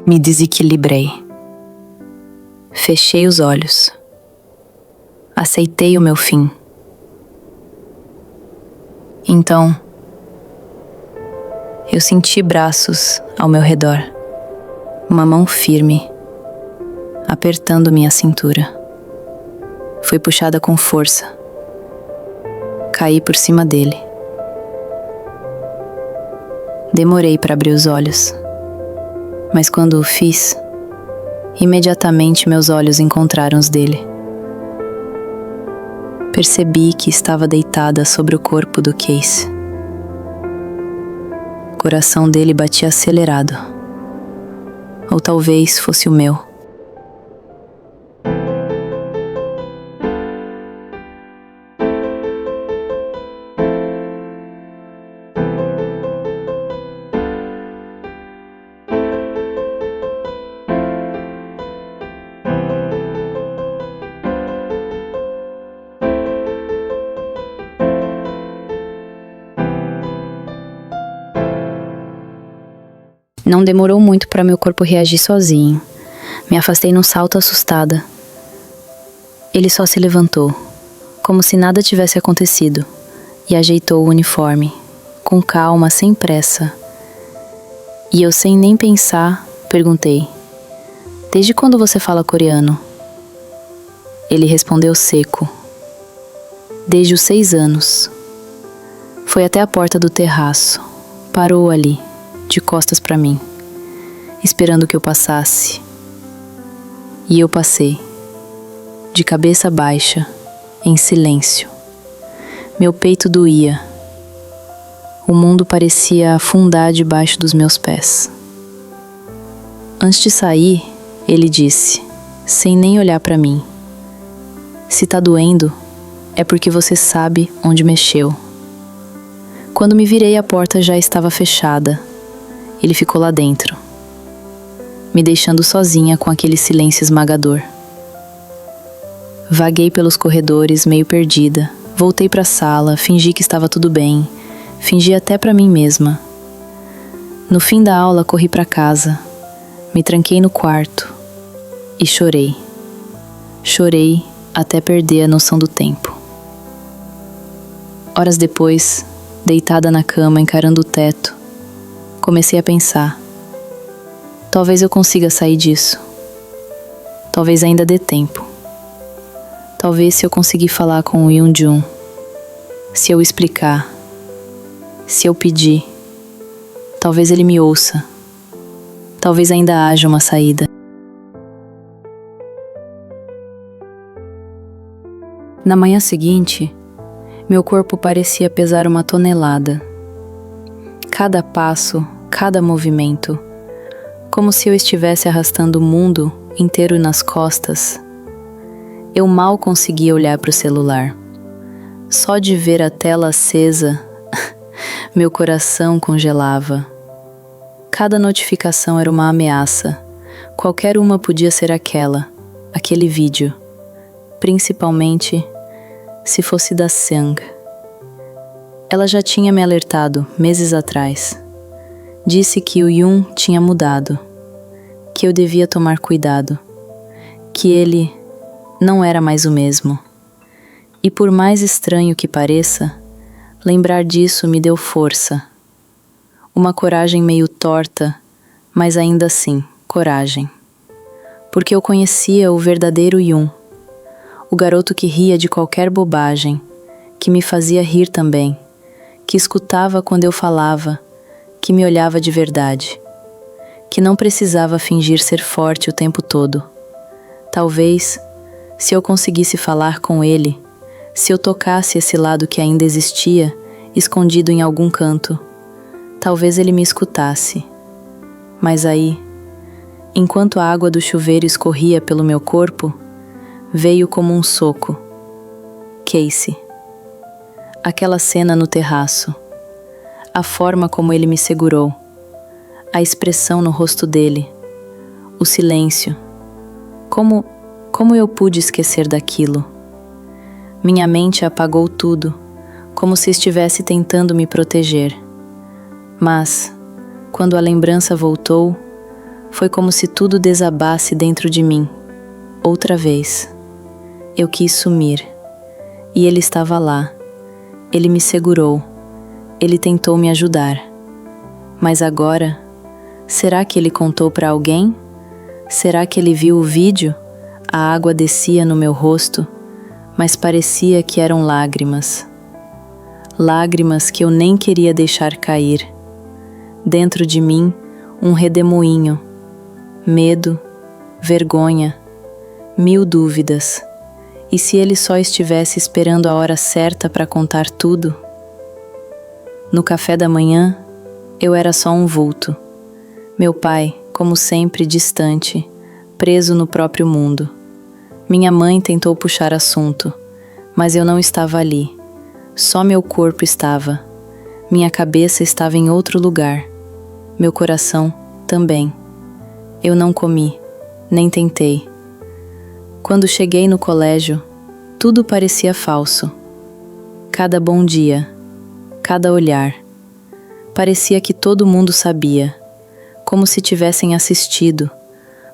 Me desequilibrei. Fechei os olhos. Aceitei o meu fim. Então, eu senti braços ao meu redor, uma mão firme, apertando minha cintura. Fui puxada com força. Caí por cima dele. Demorei para abrir os olhos, mas quando o fiz, imediatamente meus olhos encontraram os dele. Percebi que estava deitada sobre o corpo do Casey. O coração dele batia acelerado. Ou talvez fosse o meu. Não demorou muito para meu corpo reagir sozinho. Me afastei num salto assustada. Ele só se levantou, como se nada tivesse acontecido, e ajeitou o uniforme, com calma, sem pressa. E eu, sem nem pensar, perguntei: "Desde quando você fala coreano?" Ele respondeu seco: "Desde os 6 anos." Foi até a porta do terraço. Parou ali, de costas para mim, esperando que eu passasse. E eu passei, de cabeça baixa, em silêncio. Meu peito doía. O mundo parecia afundar debaixo dos meus pés. Antes de sair, ele disse, sem nem olhar para mim: "Se tá doendo, é porque você sabe onde mexeu." Quando me virei, a porta já estava fechada. Ele ficou lá dentro, me deixando sozinha com aquele silêncio esmagador. Vaguei pelos corredores, meio perdida. Voltei para a sala, fingi que estava tudo bem. Fingi até para mim mesma. No fim da aula, corri para casa. Me tranquei no quarto e chorei. Chorei até perder a noção do tempo. Horas depois, deitada na cama, encarando o teto, comecei a pensar: talvez eu consiga sair disso. Talvez ainda dê tempo. Talvez, se eu conseguir falar com o Yoon-jun, se eu explicar, se eu pedir, talvez ele me ouça. Talvez ainda haja uma saída. Na manhã seguinte, meu corpo parecia pesar 1 tonelada. Cada passo, cada movimento, como se eu estivesse arrastando o mundo inteiro nas costas. Eu mal conseguia olhar para o celular. Só de ver a tela acesa, meu coração congelava. Cada notificação era uma ameaça. Qualquer uma podia ser aquele vídeo. Principalmente se fosse da Seung. Ela já tinha me alertado meses atrás. Disse que o Yoon tinha mudado, que eu devia tomar cuidado, que ele não era mais o mesmo. E por mais estranho que pareça, lembrar disso me deu força. Uma coragem meio torta, mas ainda assim, coragem. Porque eu conhecia o verdadeiro Yoon, o garoto que ria de qualquer bobagem, que me fazia rir também, que escutava quando eu falava, que me olhava de verdade, que não precisava fingir ser forte o tempo todo. Talvez, se eu conseguisse falar com ele, se eu tocasse esse lado que ainda existia, escondido em algum canto, talvez ele me escutasse. Mas aí, enquanto a água do chuveiro escorria pelo meu corpo, veio como um soco. Casey. Aquela cena no terraço. A forma como ele me segurou. A expressão no rosto dele. O silêncio. Como eu pude esquecer daquilo? Minha mente apagou tudo, como se estivesse tentando me proteger. Mas, quando a lembrança voltou, Foi como se tudo desabasse dentro de mim. Outra vez. Eu quis sumir. E ele estava lá. Ele me segurou. Ele tentou me ajudar. Mas agora, será que ele contou para alguém? Será que ele viu o vídeo? A água descia no meu rosto, mas parecia que eram lágrimas. Lágrimas que eu nem queria deixar cair. Dentro de mim, um redemoinho. Medo, vergonha, 1000 dúvidas. E se ele só estivesse esperando a hora certa para contar tudo? No café da manhã, eu era só um vulto. Meu pai, como sempre, distante, preso no próprio mundo. Minha mãe tentou puxar assunto, mas eu não estava ali. Só meu corpo estava. Minha cabeça estava em outro lugar. Meu coração também. Eu não comi, nem tentei. Quando cheguei no colégio, tudo parecia falso. Cada bom dia, cada olhar. Parecia que todo mundo sabia, como se tivessem assistido,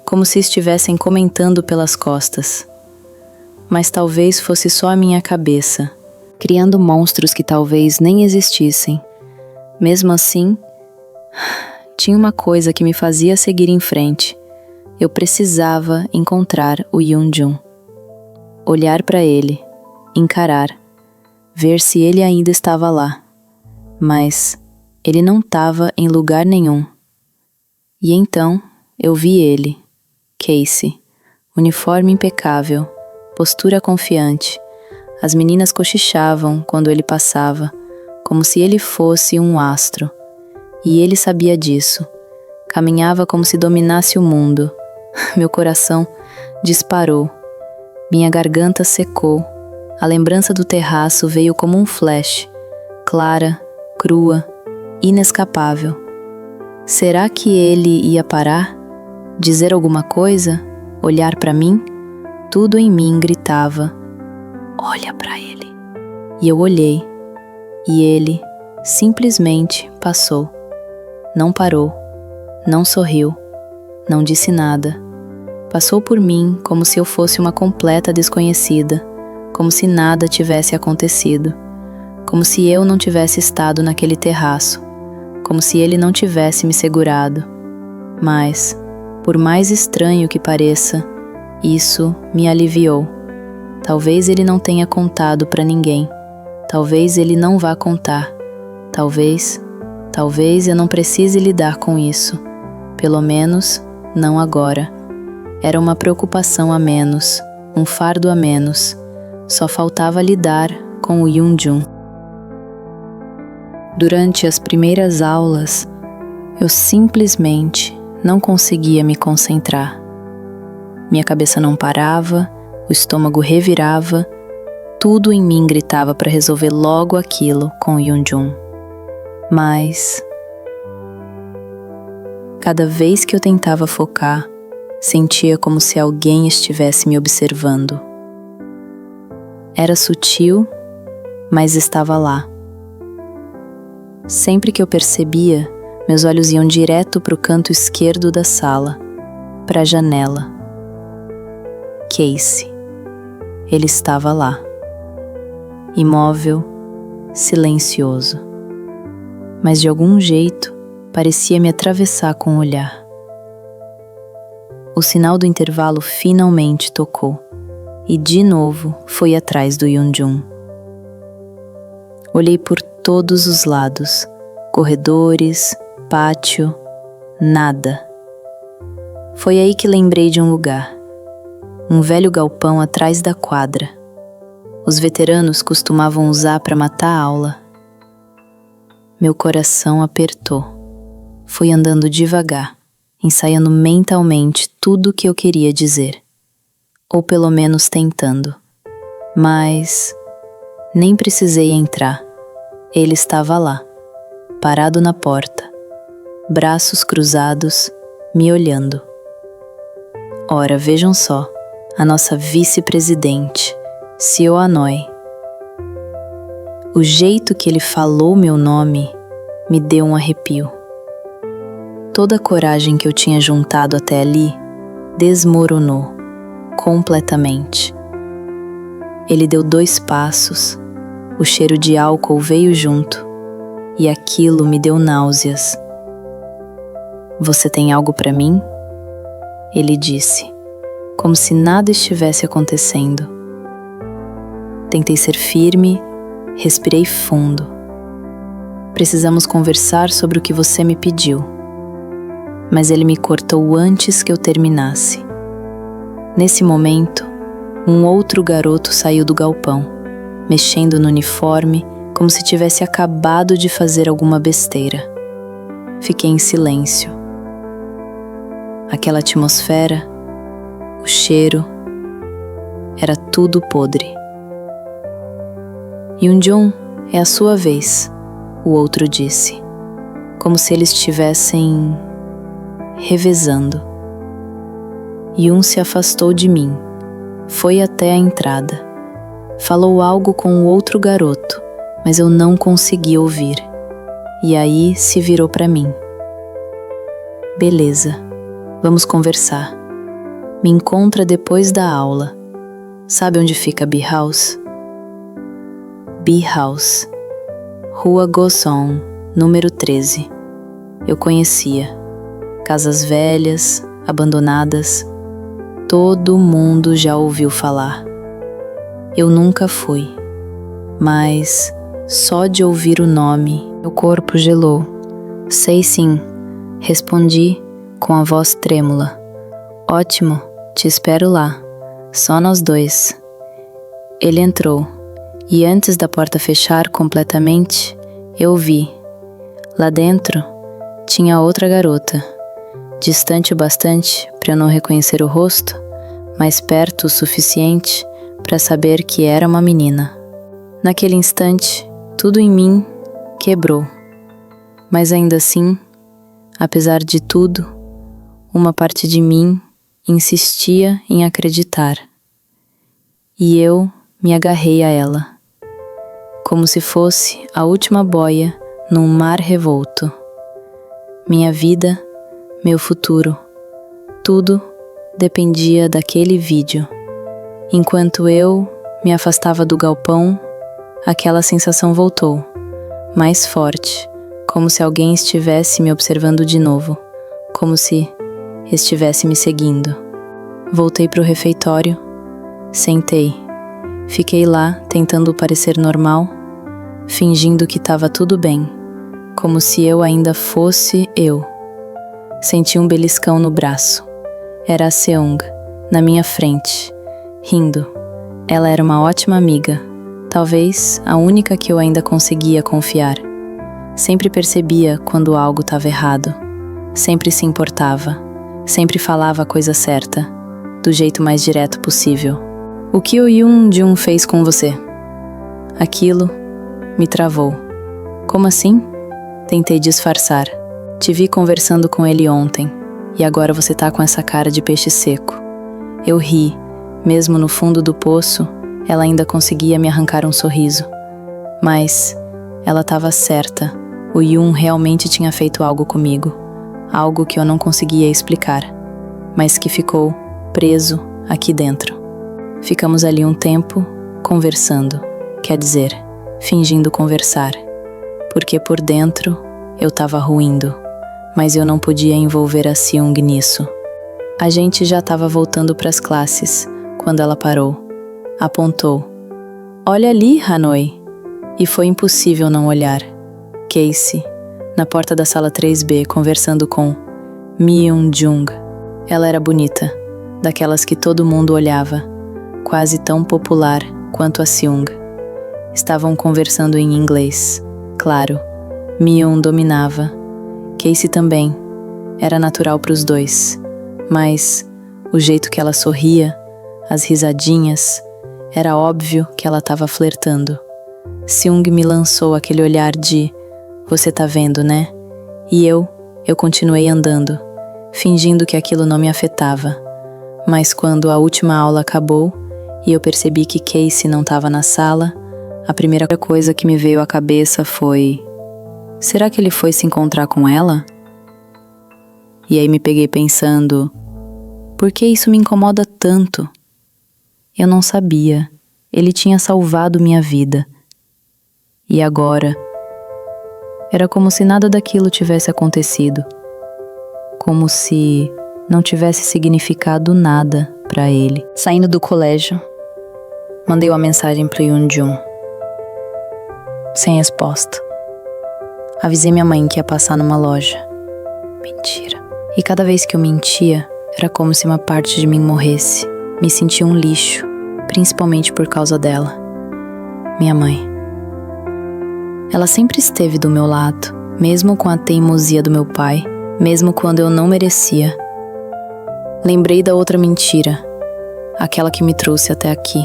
como se estivessem comentando pelas costas. Mas talvez fosse só a minha cabeça, criando monstros que talvez nem existissem. Mesmo assim, tinha uma coisa que me fazia seguir em frente. Eu precisava encontrar o Yoon-jun. Olhar para ele, encarar, ver se ele ainda estava lá. Mas ele não estava em lugar nenhum. E então eu vi ele, Casey, uniforme impecável, postura confiante. As meninas cochichavam quando ele passava, como se ele fosse um astro. E ele sabia disso. Caminhava como se dominasse o mundo. Meu coração disparou. Minha garganta secou. A lembrança do terraço veio como um flash. Clara, crua, inescapável. Será que ele ia parar? Dizer alguma coisa? Olhar para mim? Tudo em mim gritava: olha para ele. E eu olhei. E ele simplesmente passou. Não parou. Não sorriu. Não disse nada. Passou por mim como se eu fosse uma completa desconhecida, como se nada tivesse acontecido, como se eu não tivesse estado naquele terraço, como se ele não tivesse me segurado. Mas, por mais estranho que pareça, isso me aliviou. Talvez ele não tenha contado para ninguém. Talvez ele não vá contar. Talvez eu não precise lidar com isso. Pelo menos, não agora. Era uma preocupação a menos, um fardo a menos. Só faltava lidar com o Yoon-jun. Durante as primeiras aulas, eu simplesmente não conseguia me concentrar. Minha cabeça não parava, o estômago revirava, tudo em mim gritava para resolver logo aquilo com o Yoon-jun. Mas, cada vez que eu tentava focar, sentia como se alguém estivesse me observando. Era sutil, mas estava lá. Sempre que eu percebia, meus olhos iam direto para o canto esquerdo da sala, para a janela. Casey. Ele estava lá. Imóvel, silencioso. Mas de algum jeito, parecia me atravessar com o olhar. O sinal do intervalo finalmente tocou, e de novo fui atrás do Yoon-jun. Olhei por todos os lados, corredores, pátio, nada. Foi aí que lembrei de um lugar, um velho galpão atrás da quadra. Os veteranos costumavam usar para matar a aula. Meu coração apertou. Fui andando devagar, ensaiando mentalmente tudo o que eu queria dizer. Ou pelo menos tentando. Mas nem precisei entrar. Ele estava lá, parado na porta, braços cruzados, me olhando. Ora, vejam só, a nossa vice-presidente, Seo Hanoi. O jeito que ele falou meu nome me deu um arrepio. Toda a coragem que eu tinha juntado até ali desmoronou completamente. Ele deu 2 passos, o cheiro de álcool veio junto e aquilo me deu náuseas. "Você tem algo para mim?" Ele disse, como se nada estivesse acontecendo. Tentei ser firme, respirei fundo. "Precisamos conversar sobre o que você me pediu." Mas ele me cortou antes que eu terminasse. Nesse momento, um outro garoto saiu do galpão, mexendo no uniforme como se tivesse acabado de fazer alguma besteira. Fiquei em silêncio. Aquela atmosfera, o cheiro, era tudo podre. "Yoonjun, é a sua vez", o outro disse, como se eles estivessem revezando. Yoon se afastou de mim, foi até a entrada. Falou algo com o outro garoto, mas eu não consegui ouvir. E aí se virou para mim. "Beleza, vamos conversar. Me encontra depois da aula. Sabe onde fica Bee House?" Bee House, Rua Goson, número 13. Eu conhecia. Casas velhas, abandonadas. Todo mundo já ouviu falar. Eu nunca fui, mas só de ouvir o nome, meu corpo gelou. "Sei sim", respondi com a voz trêmula. "Ótimo, te espero lá, só nós 2. Ele entrou, e antes da porta fechar completamente, eu vi. Lá dentro tinha outra garota, distante o bastante para eu não reconhecer o rosto, mas perto o suficiente para saber que era uma menina. Naquele instante, tudo em mim quebrou. Mas ainda assim, apesar de tudo, uma parte de mim insistia em acreditar. E eu me agarrei a ela, como se fosse a última boia num mar revolto. Minha vida, meu futuro, tudo dependia daquele vídeo. Enquanto eu me afastava do galpão, aquela sensação voltou, mais forte, como se alguém estivesse me observando de novo, como se estivesse me seguindo. Voltei para o refeitório, sentei, fiquei lá tentando parecer normal, fingindo que estava tudo bem, como se eu ainda fosse eu. Senti um beliscão no braço. Era a Seong, na minha frente, rindo. Ela era uma ótima amiga, talvez a única que eu ainda conseguia confiar. Sempre percebia quando algo estava errado. Sempre se importava. Sempre falava a coisa certa, do jeito mais direto possível. "O que o Yoonjun fez com você?" Aquilo me travou. "Como assim?" Tentei disfarçar. "Te vi conversando com ele ontem, e agora você tá com essa cara de peixe seco." Eu ri. Mesmo no fundo do poço, ela ainda conseguia me arrancar um sorriso. Mas ela estava certa. O Yoon realmente tinha feito algo comigo. Algo que eu não conseguia explicar, mas que ficou preso aqui dentro. Ficamos ali um tempo, conversando. Quer dizer, fingindo conversar. Porque por dentro eu estava ruindo, mas eu não podia envolver a Seung nisso. A gente já estava voltando para as classes, quando ela parou. Apontou. "Olha ali, Hanoi." E foi impossível não olhar. Casey, na porta da sala 3B, conversando com Myung-jung. Ela era bonita, daquelas que todo mundo olhava, quase tão popular quanto a Seung. Estavam conversando em inglês. Claro, Myung dominava. Casey também. Era natural para os dois. Mas o jeito que ela sorria, as risadinhas, era óbvio que ela estava flertando. Seung me lançou aquele olhar de "você tá vendo, né?" E eu continuei andando, fingindo que aquilo não me afetava. Mas quando a última aula acabou e eu percebi que Casey não estava na sala, a primeira coisa que me veio à cabeça foi: será que ele foi se encontrar com ela? E aí me peguei pensando, por que isso me incomoda tanto? Eu não sabia. Ele tinha salvado minha vida. E agora? Era como se nada daquilo tivesse acontecido. Como se não tivesse significado nada para ele. Saindo do colégio, mandei uma mensagem pro Yoon-jun. Sem resposta. Avisei minha mãe que ia passar numa loja. Mentira. E cada vez que eu mentia, era como se uma parte de mim morresse. Me sentia um lixo, principalmente por causa dela. Minha mãe. Ela sempre esteve do meu lado, mesmo com a teimosia do meu pai, mesmo quando eu não merecia. Lembrei da outra mentira, aquela que me trouxe até aqui.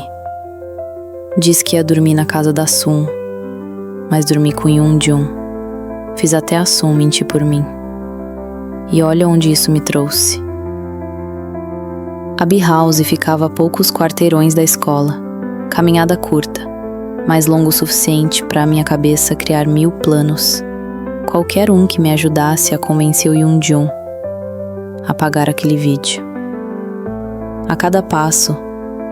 Disse que ia dormir na casa da Sun, mas dormi com Yoon-jun. Fiz até a Sun mentir por mim. E olha onde isso me trouxe. A B-House ficava a poucos quarteirões da escola. Caminhada curta, mas longo o suficiente para minha cabeça criar 1000 planos. Qualquer um que me ajudasse a convencer o Yoon-jun a apagar aquele vídeo. A cada passo,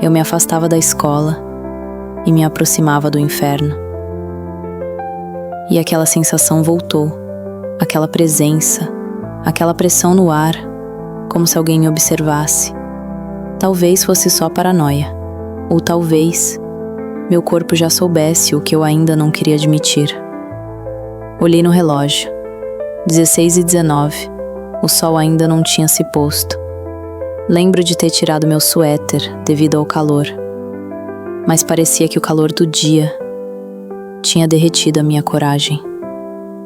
eu me afastava da escola e me aproximava do inferno. E aquela sensação voltou, aquela presença, aquela pressão no ar, como se alguém me observasse. Talvez fosse só paranoia, ou talvez meu corpo já soubesse o que eu ainda não queria admitir. Olhei no relógio, 16h19, o sol ainda não tinha se posto. Lembro de ter tirado meu suéter devido ao calor, mas parecia que o calor do dia tinha derretido a minha coragem.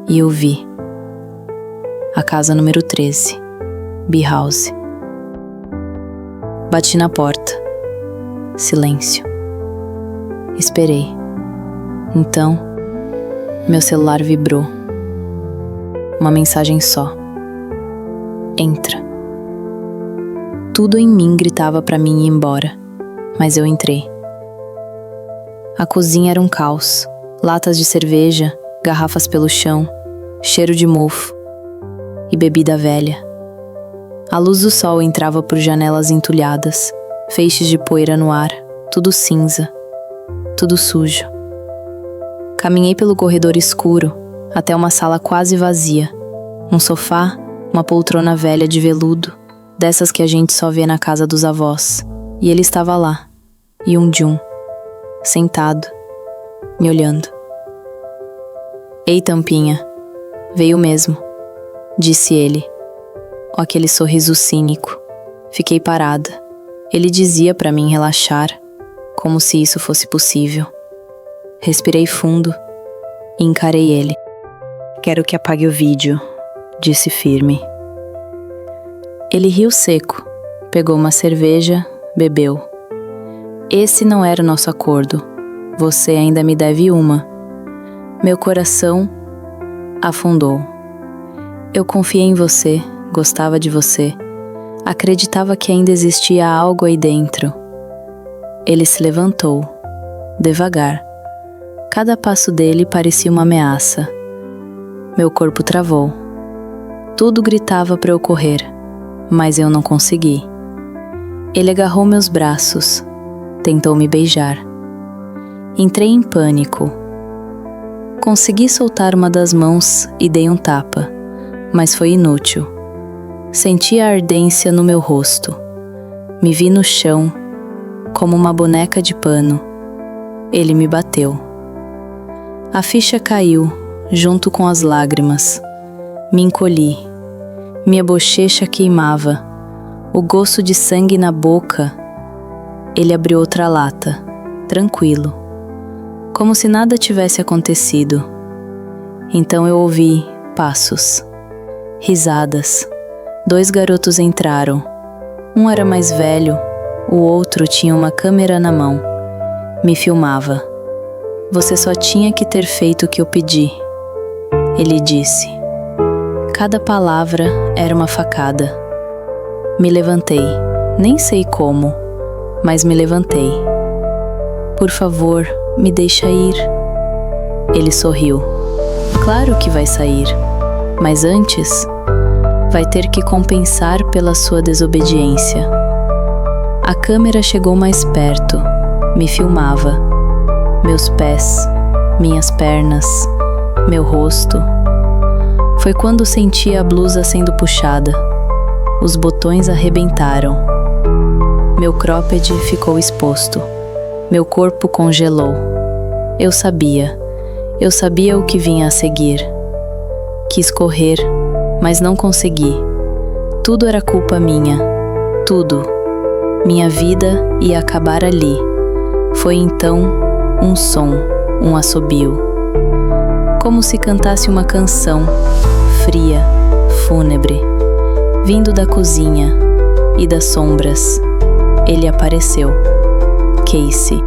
E eu vi a casa número 13, B-House. Bati na porta. Silêncio. Esperei. Então, meu celular vibrou. Uma mensagem só. Entra. Tudo em mim gritava para mim ir embora, mas eu entrei. A cozinha era um caos. Latas de cerveja, garrafas pelo chão, cheiro de mofo e bebida velha. A luz do sol entrava por janelas entulhadas, feixes de poeira no ar, tudo cinza, tudo sujo. Caminhei pelo corredor escuro até uma sala quase vazia. Um sofá, uma poltrona velha de veludo, dessas que a gente só vê na casa dos avós. E ele estava lá, Yoon-jun, sentado, me olhando. Ei, tampinha, veio mesmo, disse ele. Aquele sorriso cínico. Fiquei parada. Ele dizia para mim relaxar, como se isso fosse possível. Respirei fundo e encarei ele. Quero que apague o vídeo, disse firme. Ele riu seco, pegou uma cerveja, bebeu. Esse não era o nosso acordo. Você ainda me deve uma. Meu coração afundou. Eu confiei em você, gostava de você. Acreditava que ainda existia algo aí dentro. Ele se levantou, devagar. Cada passo dele parecia uma ameaça. Meu corpo travou. Tudo gritava para eu correr, mas eu não consegui. Ele agarrou meus braços, tentou me beijar. Entrei em pânico. Consegui soltar uma das mãos e dei um tapa, mas foi inútil. Senti a ardência no meu rosto. Me vi no chão, como uma boneca de pano. Ele me bateu. A ficha caiu, junto com as lágrimas. Me encolhi. Minha bochecha queimava. O gosto de sangue na boca. Ele abriu outra lata, tranquilo, como se nada tivesse acontecido. Então eu ouvi passos, risadas. 2 garotos entraram. Um era mais velho, o outro tinha uma câmera na mão. Me filmava. Você só tinha que ter feito o que eu pedi, ele disse. Cada palavra era uma facada. Me levantei, nem sei como, mas me levantei. Por favor, me deixa ir. Ele sorriu. Claro que vai sair, mas antes, Vai ter que compensar pela sua desobediência. A câmera chegou mais perto, me filmava. Meus pés, minhas pernas, meu rosto. Foi quando senti a blusa sendo puxada. Os botões arrebentaram. Meu cropped ficou exposto. Meu corpo congelou. Eu sabia o que vinha a seguir. Quis correr, mas não consegui. Tudo era culpa minha. Tudo. Minha vida ia acabar ali. Foi então um som, um assobio. Como se cantasse uma canção, fria, fúnebre, vindo da cozinha e das sombras. Ele apareceu. Casey.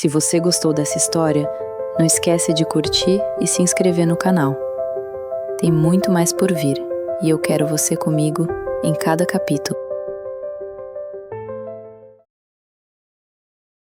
Se você gostou dessa história, não esquece de curtir e se inscrever no canal. Tem muito mais por vir e eu quero você comigo em cada capítulo.